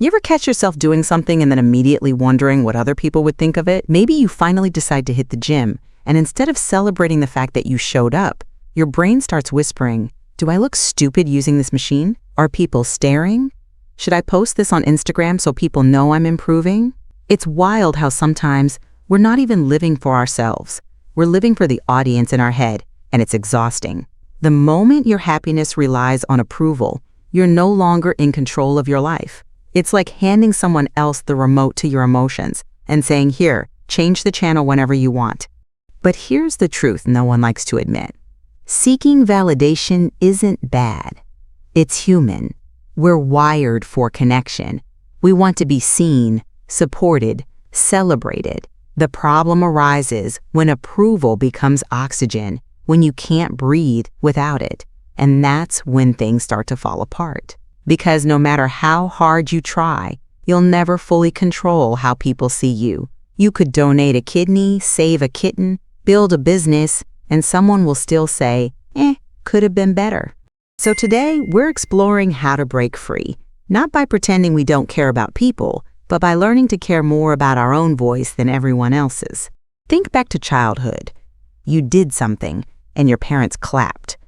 You ever catch yourself doing something and then immediately wondering what other people would think of it? Maybe you finally decide to hit the gym, and instead of celebrating the fact that you showed up, your brain starts whispering, "Do I look stupid using this machine? Are people staring? Should I post this on Instagram so people know I'm improving?" It's wild how sometimes we're not even living for ourselves. We're living for the audience in our head, and it's exhausting. The moment your happiness relies on approval, you're no longer in control of your life. It's like handing someone else the remote to your emotions and saying, "Here, change the channel whenever you want." But here's the truth no one likes to admit. Seeking validation isn't bad. It's human. We're wired for connection. We want to be seen, supported, celebrated. The problem arises when approval becomes oxygen, when you can't breathe without it. And that's when things start to fall apart. Because no matter how hard you try, you'll never fully control how people see you. You could donate a kidney, save a kitten, build a business, and someone will still say, could have been better. So today, we're exploring how to break free, not by pretending we don't care about people, but by learning to care more about our own voice than everyone else's. Think back to childhood. You did something, and your parents clapped.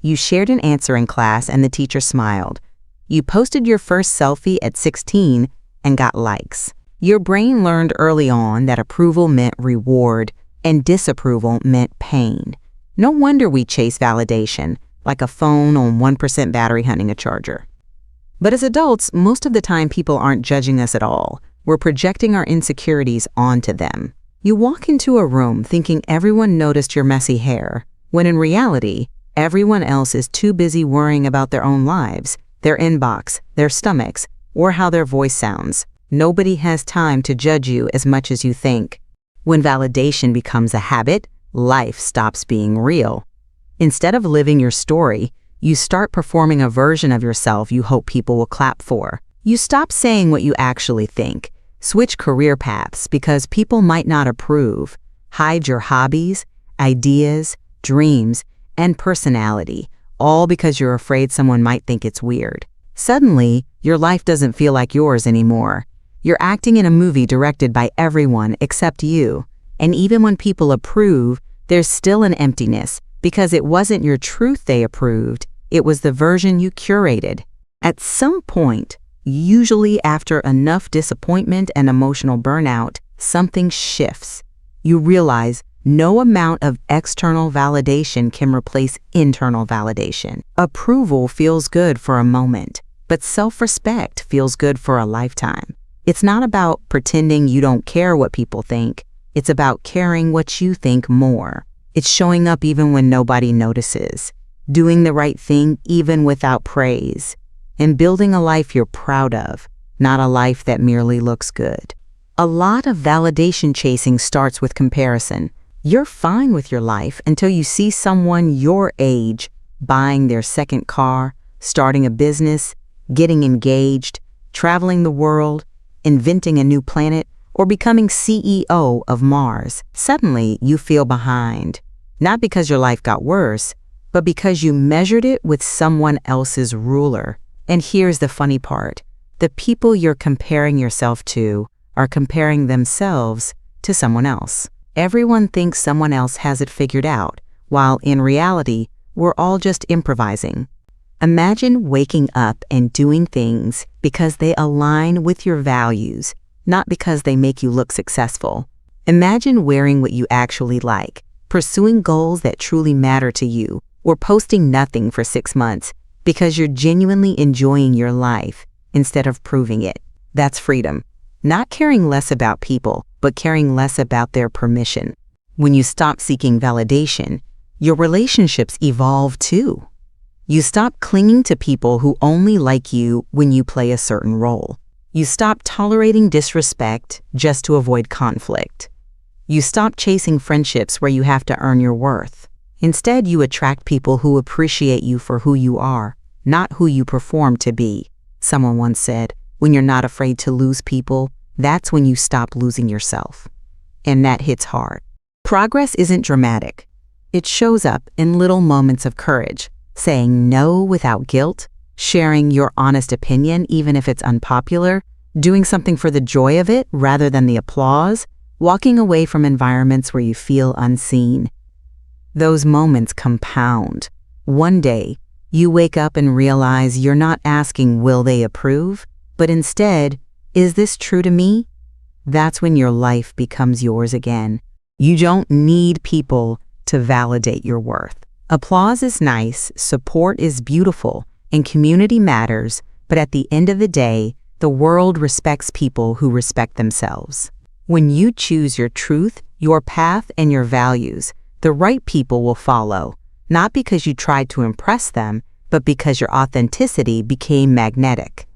You shared an answer in class, and the teacher smiled. You posted your first selfie at 16 and got likes. Your brain learned early on that approval meant reward and disapproval meant pain. No wonder we chase validation, like a phone on 1% battery hunting a charger. But as adults, most of the time people aren't judging us at all. We're projecting our insecurities onto them. You walk into a room thinking everyone noticed your messy hair, when in reality, everyone else is too busy worrying about their own lives, their inbox, their stomachs, or how their voice sounds. Nobody has time to judge you as much as you think. When validation becomes a habit, life stops being real. Instead of living your story, you start performing a version of yourself you hope people will clap for. You stop saying what you actually think, switch career paths because people might not approve, hide your hobbies, ideas, dreams, and personality, all because you're afraid someone might think it's weird. Suddenly, your life doesn't feel like yours anymore. You're acting in a movie directed by everyone except you. And even when people approve, there's still an emptiness because it wasn't your truth they approved, it was the version you curated. At some point, usually after enough disappointment and emotional burnout, something shifts. You realize no amount of external validation can replace internal validation. Approval feels good for a moment, but self-respect feels good for a lifetime. It's not about pretending you don't care what people think. It's about caring what you think more. It's showing up even when nobody notices, doing the right thing even without praise, and building a life you're proud of, not a life that merely looks good. A lot of validation chasing starts with comparison. You're fine with your life until you see someone your age buying their second car, starting a business, getting engaged, traveling the world, inventing a new planet, or becoming CEO of Mars. Suddenly, you feel behind, not because your life got worse, but because you measured it with someone else's ruler. And here's the funny part. The people you're comparing yourself to are comparing themselves to someone else. Everyone thinks someone else has it figured out, while in reality, we're all just improvising. Imagine waking up and doing things because they align with your values, not because they make you look successful. Imagine wearing what you actually like, pursuing goals that truly matter to you, or posting nothing for 6 months because you're genuinely enjoying your life instead of proving it. That's freedom. Not caring less about people, but caring less about their permission. When you stop seeking validation, your relationships evolve too. You stop clinging to people who only like you when you play a certain role. You stop tolerating disrespect just to avoid conflict. You stop chasing friendships where you have to earn your worth. Instead, you attract people who appreciate you for who you are, not who you perform to be. Someone once said, when you're not afraid to lose people, that's when you stop losing yourself. And that hits hard. Progress isn't dramatic. It shows up in little moments of courage, saying no without guilt, sharing your honest opinion even if it's unpopular, doing something for the joy of it rather than the applause, walking away from environments where you feel unseen. Those moments compound. One day, you wake up and realize you're not asking, will they approve? But instead, is this true to me? That's when your life becomes yours again. You don't need people to validate your worth. Applause is nice, support is beautiful, and community matters, but at the end of the day, the world respects people who respect themselves. When you choose your truth, your path, and your values, the right people will follow, not because you tried to impress them, but because your authenticity became magnetic.